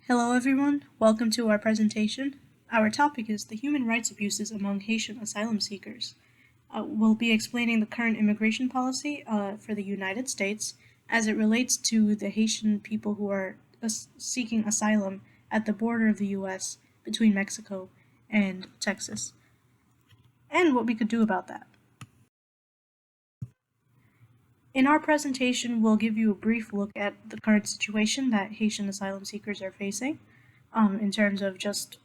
Hello everyone, welcome to our presentation. Our topic is the human rights abuses among Haitian asylum seekers. We'll be explaining the current immigration policy for the United States as it relates to the Haitian people who are seeking asylum at the border of the US between Mexico and Texas, and what we could do about that. In our presentation, we'll give you a brief look at the current situation that Haitian asylum seekers are facing in terms of just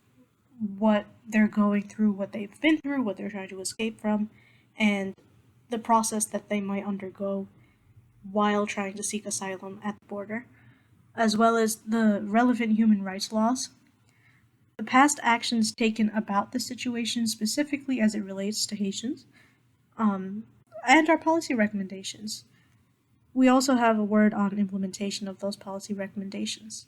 what they're going through, what they've been through, what they're trying to escape from, and the process that they might undergo while trying to seek asylum at the border, as well as the relevant human rights laws, the past actions taken about the situation specifically as it relates to Haitians, and our policy recommendations. We also have a word on implementation of those policy recommendations.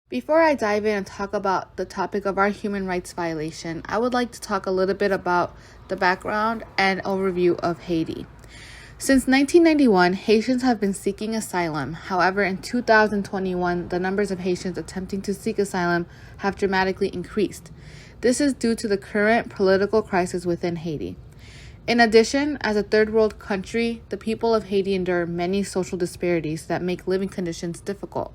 Before I dive in and talk about the topic of our human rights violation, I would like to talk a little bit about the background and overview of Haiti. Since 1991, Haitians have been seeking asylum. However, in 2021, the numbers of Haitians attempting to seek asylum have dramatically increased. This is due to the current political crisis within Haiti. In addition, as a third world country, the people of Haiti endure many social disparities that make living conditions difficult.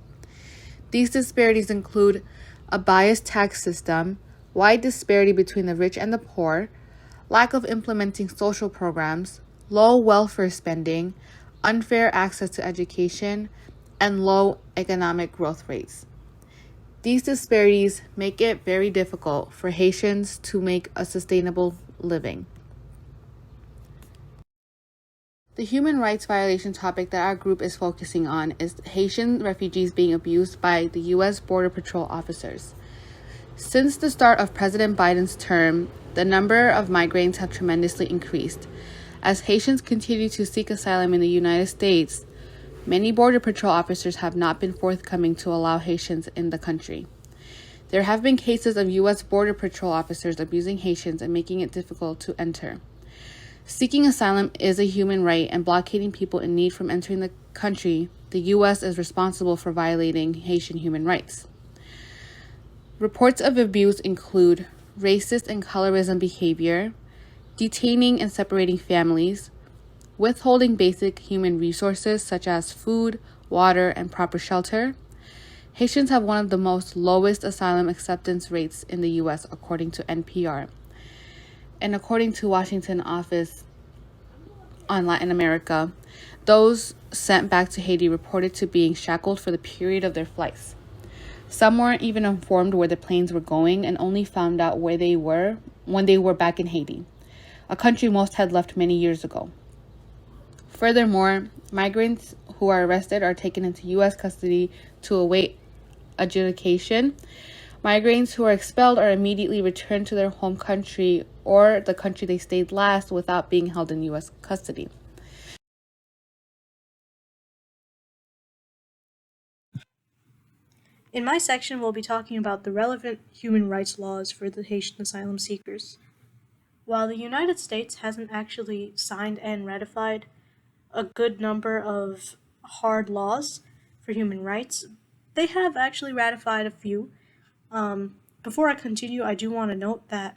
These disparities include a biased tax system, wide disparity between the rich and the poor, lack of implementing social programs, low welfare spending, unfair access to education, and low economic growth rates. These disparities make it very difficult for Haitians to make a sustainable living. The human rights violation topic that our group is focusing on is Haitian refugees being abused by the U.S. Border Patrol officers. Since the start of President Biden's term, the number of migrants have tremendously increased. As Haitians continue to seek asylum in the United States, many Border Patrol officers have not been forthcoming to allow Haitians in the country. There have been cases of U.S. Border Patrol officers abusing Haitians and making it difficult to enter. Seeking asylum is a human right, and blockading people in need from entering the country, the U.S. is responsible for violating Haitian human rights. Reports of abuse include racist and colorism behavior, detaining and separating families, withholding basic human resources such as food, water, and proper shelter. Haitians have one of the most lowest asylum acceptance rates in the U.S., according to NPR. And according to Washington Office on Latin America, those sent back to Haiti reported to being shackled for the period of their flights. Some weren't even informed where the planes were going and only found out where they were when they were back in Haiti, a country most had left many years ago. Furthermore, migrants who are arrested are taken into U.S. custody to await adjudication. Migrants who are expelled are immediately returned to their home country or the country they stayed last without being held in U.S. custody. In my section, we'll be talking about the relevant human rights laws for the Haitian asylum seekers. While the United States hasn't actually signed and ratified a good number of hard laws for human rights, they have actually ratified a few. Before I continue, I do want to note that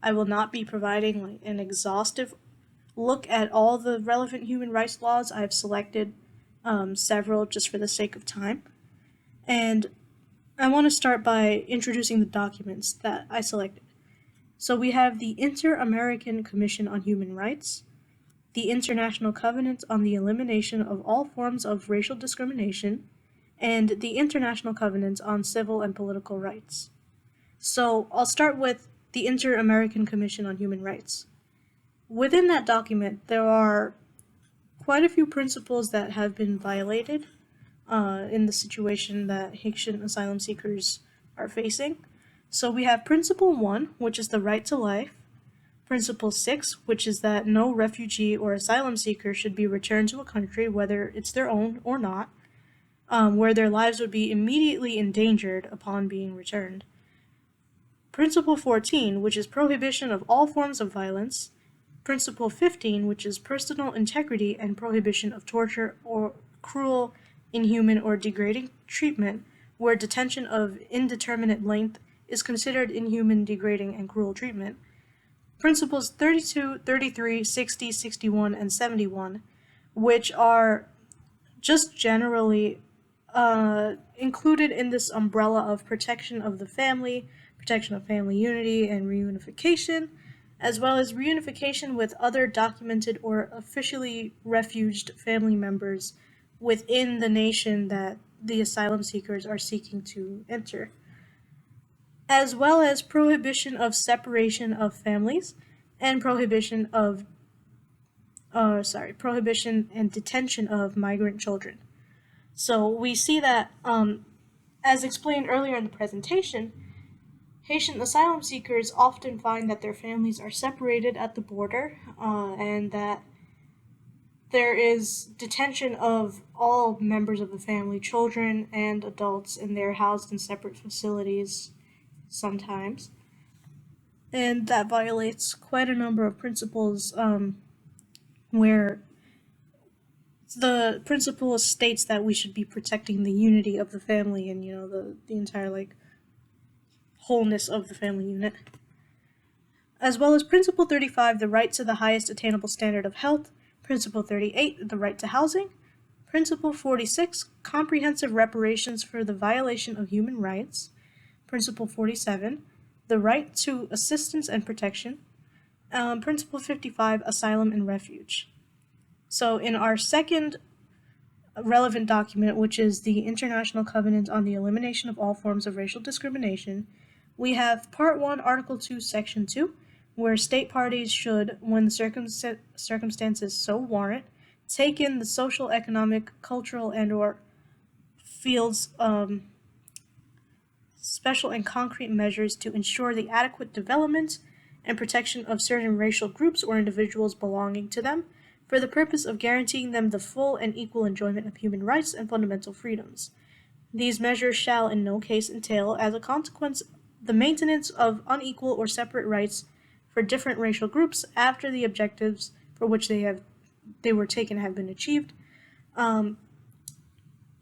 I will not be providing an exhaustive look at all the relevant human rights laws. I've selected several just for the sake of time. And I want to start by introducing the documents that I selected. So we have the Inter-American Commission on Human Rights, the International Covenant on the Elimination of All Forms of Racial Discrimination, and the International Covenant on Civil and Political Rights. So I'll start with the Inter-American Commission on Human Rights. Within that document, there are quite a few principles that have been violated in the situation that Haitian asylum seekers are facing. So we have Principle 1, which is the right to life, Principle 6, which is that no refugee or asylum seeker should be returned to a country, whether it's their own or not, where their lives would be immediately endangered upon being returned. Principle 14, which is prohibition of all forms of violence. Principle 15, which is personal integrity and prohibition of torture or cruel, inhuman, or degrading treatment where detention of indeterminate length is considered inhuman, degrading, and cruel treatment. Principles 32, 33, 60, 61, and 71, which are just generally included in this umbrella of protection of the family, protection of family unity and reunification, as well as reunification with other documented or officially refuged family members within the nation that the asylum seekers are seeking to enter, as well as prohibition of separation of families and prohibition and detention of migrant children. So we see that, as explained earlier in the presentation, Haitian asylum seekers often find that their families are separated at the border, and that there is detention of all members of the family, children and adults, and they're housed in separate facilities sometimes. And that violates quite a number of principles, where the principle states that we should be protecting the unity of the family and, the entire, wholeness of the family unit. As well as Principle 35, the right to the highest attainable standard of health. Principle 38, the right to housing. Principle 46, comprehensive reparations for the violation of human rights. Principle 47, the right to assistance and protection. Principle 55, asylum and refuge. So in our second relevant document, which is the International Covenant on the Elimination of All Forms of Racial Discrimination, we have Part 1, Article 2, Section 2, where state parties should, when the circumstances so warrant, take in the social, economic, cultural, and/or fields special and concrete measures to ensure the adequate development and protection of certain racial groups or individuals belonging to them, for the purpose of guaranteeing them the full and equal enjoyment of human rights and fundamental freedoms. These measures shall in no case entail, as a consequence, the maintenance of unequal or separate rights for different racial groups after the objectives for which they were taken have been achieved.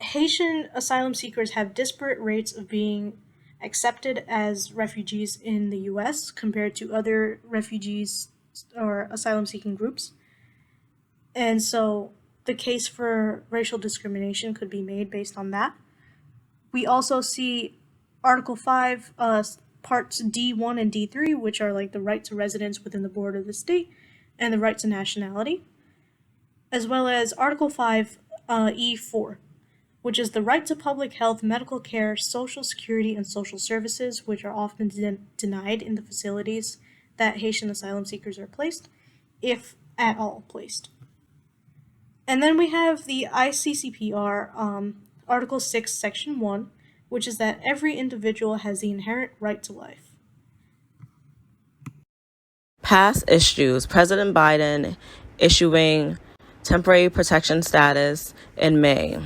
Haitian asylum seekers have disparate rates of being accepted as refugees in the U.S. compared to other refugees or asylum-seeking groups. And so the case for racial discrimination could be made based on that. We also see Article 5, Parts D1 and D3, which are the right to residence within the border of the state and the right to nationality, as well as Article 5, E4, which is the right to public health, medical care, social security, and social services, which are often denied in the facilities that Haitian asylum seekers are placed, if at all placed. And then we have the ICCPR, Article 6, Section 1, which is that every individual has the inherent right to life. Past issues: President Biden issuing temporary protection status in May.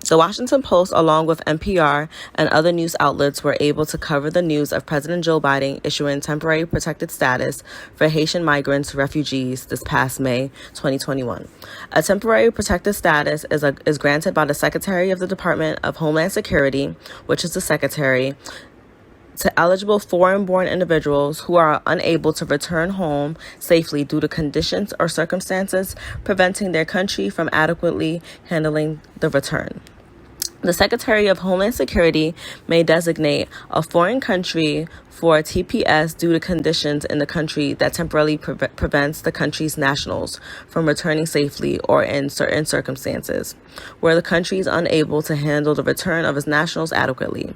The Washington Post, along with NPR and other news outlets, were able to cover the news of President Joe Biden issuing temporary protected status for Haitian migrants, refugees, this past May 2021. A temporary protected status is granted by the Secretary of the Department of Homeland Security, which is the Secretary, to eligible foreign-born individuals who are unable to return home safely due to conditions or circumstances preventing their country from adequately handling the return. The Secretary of Homeland Security may designate a foreign country for TPS due to conditions in the country that temporarily prevents the country's nationals from returning safely, or in certain circumstances where the country is unable to handle the return of its nationals adequately.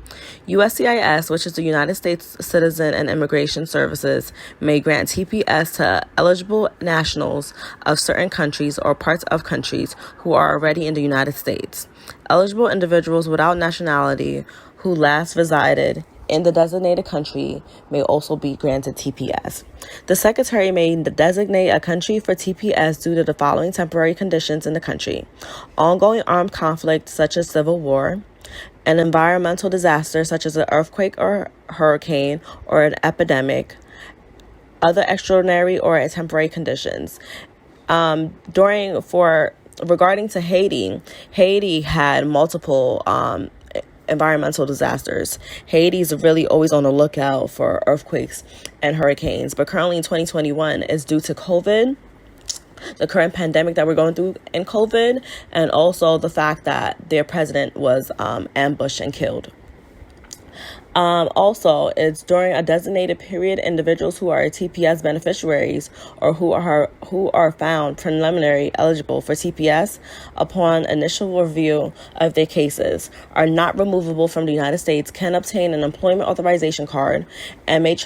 USCIS, which is the United States Citizen and Immigration Services, may grant TPS to eligible nationals of certain countries or parts of countries who are already in the United States. Eligible individuals without nationality who last resided in the designated country may also be granted TPS. The Secretary may designate a country for TPS due to the following temporary conditions in the country: ongoing armed conflict such as civil war, an environmental disaster such as an earthquake or hurricane or an epidemic, other extraordinary or temporary conditions. Regarding to Haiti, Haiti had multiple environmental disasters. Haiti's really always on the lookout for earthquakes and hurricanes, but currently in 2021 is due to COVID, the current pandemic that we're going through in COVID, and also the fact that their president was ambushed and killed. Also, it's during a designated period, individuals who are TPS beneficiaries or who are found preliminary eligible for TPS upon initial review of their cases are not removable from the United States, can obtain an employment authorization card, and may be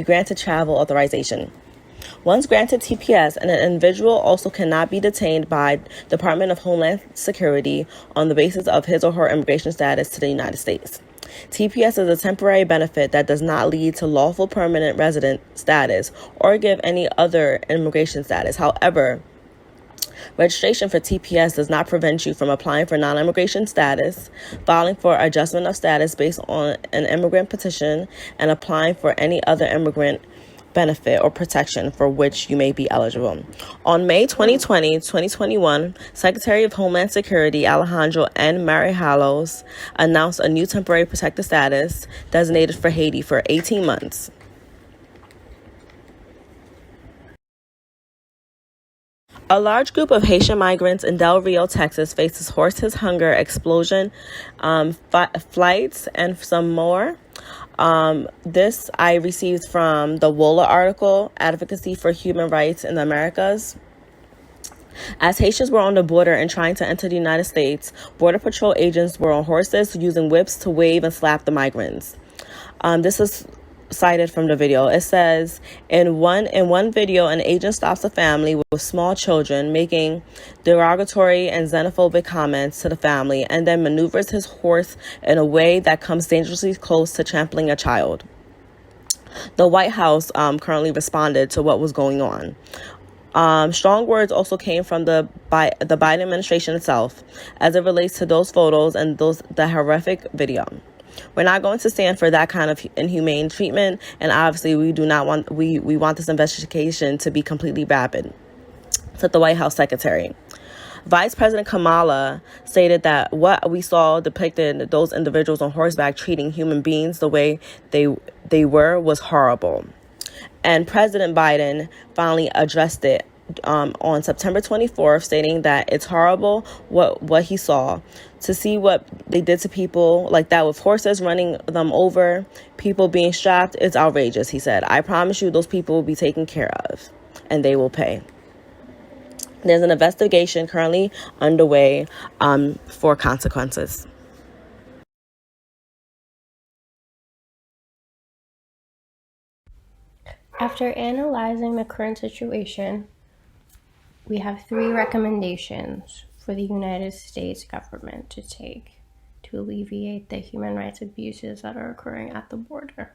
granted travel authorization. Once granted TPS, an individual also cannot be detained by Department of Homeland Security on the basis of his or her immigration status to the United States. TPS is a temporary benefit that does not lead to lawful permanent resident status or give any other immigration status. However, registration for TPS does not prevent you from applying for non-immigration status, filing for adjustment of status based on an immigrant petition, and applying for any other immigrant benefit or protection for which you may be eligible. On May 2021, Secretary of Homeland Security Alejandro N. Marihalos announced a new temporary protected status designated for Haiti for 18 months. A large group of Haitian migrants in Del Rio, Texas, faces horses, hunger, explosion, flights, and some more. This I received from the WOLA article, Advocacy for Human Rights in the Americas. As Haitians were on the border and trying to enter the United States, Border Patrol agents were on horses using whips to wave and slap the migrants. This is cited from the video. It says, in one video, an agent stops a family with small children, making derogatory and xenophobic comments to the family, and then maneuvers his horse in a way that comes dangerously close to trampling a child. The White House currently responded to what was going on. Strong words also came from the Biden administration itself as it relates to those photos and the horrific video. We're not going to stand for that kind of inhumane treatment, and obviously we want this investigation to be completely rapid, said the White House secretary. Vice President Kamala stated that what we saw depicted those individuals on horseback treating human beings the way they were was horrible. And President Biden finally addressed it on September 24th, stating that it's horrible what he saw. To see what they did to people like that with horses running them over, people being strapped, it's outrageous, he said. I promise you those people will be taken care of and they will pay. There's an investigation currently underway for consequences. After analyzing the current situation, we have 3 recommendations for the United States government to take to alleviate the human rights abuses that are occurring at the border.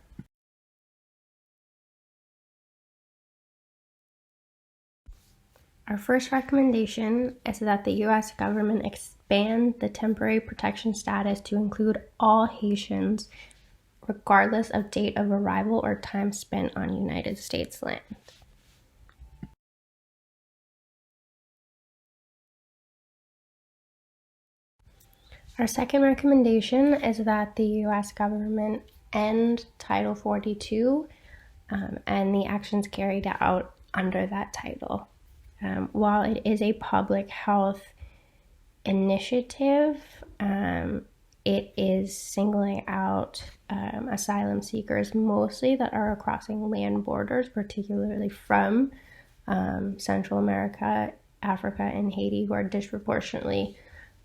Our first recommendation is that the U.S. government expand the temporary protection status to include all Haitians, regardless of date of arrival or time spent on United States land. Our second recommendation is that the U.S. government end Title 42 and the actions carried out under that title. While it is a public health initiative, it is singling out asylum seekers mostly that are crossing land borders, particularly from Central America, Africa, and Haiti, who are disproportionately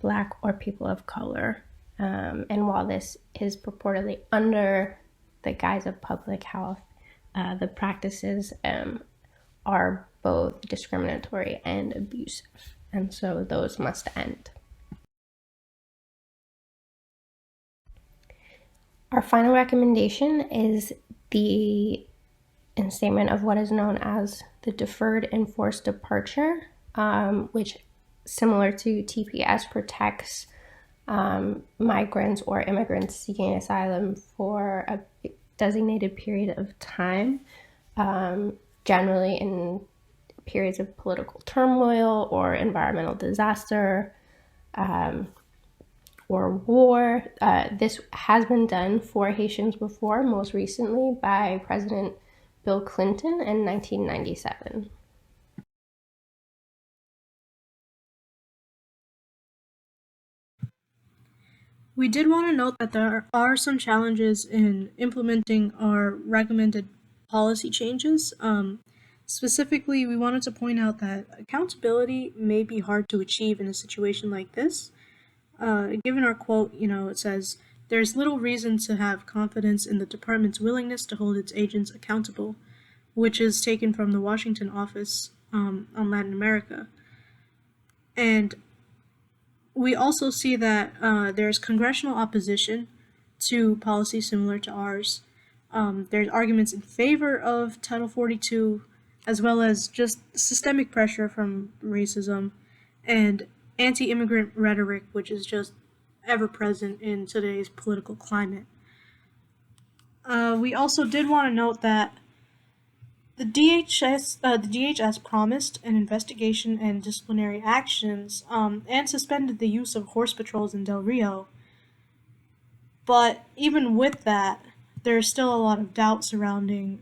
Black or people of color. And while this is purportedly under the guise of public health, the practices are both discriminatory and abusive. And so those must end. Our final recommendation is the instatement of what is known as the Deferred Enforced Departure, which, similar to TPS, protects migrants or immigrants seeking asylum for a designated period of time, generally in periods of political turmoil or environmental disaster, for war. This has been done for Haitians before, most recently by President Bill Clinton in 1997. We did want to note that there are some challenges in implementing our recommended policy changes. Specifically, we wanted to point out that accountability may be hard to achieve in a situation like this. Given our quote, it says, "There's little reason to have confidence in the department's willingness to hold its agents accountable," which is taken from the Washington office on Latin America. And we also see that there's congressional opposition to policies similar to ours. There's arguments in favor of Title 42, as well as just systemic pressure from racism and anti-immigrant rhetoric, which is just ever present in today's political climate. We also did want to note that the DHS promised an investigation and disciplinary actions, and suspended the use of horse patrols in Del Rio. But even with that, there's still a lot of doubt surrounding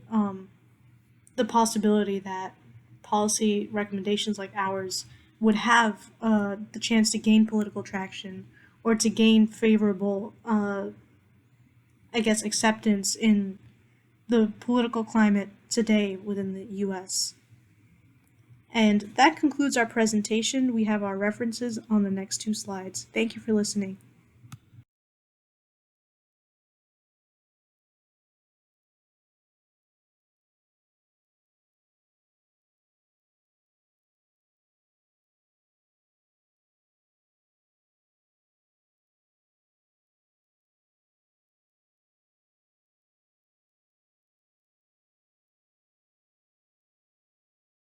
the possibility that policy recommendations like ours would have the chance to gain political traction or to gain favorable, acceptance in the political climate today within the U.S. And that concludes our presentation. We have our references on the next two slides. Thank you for listening.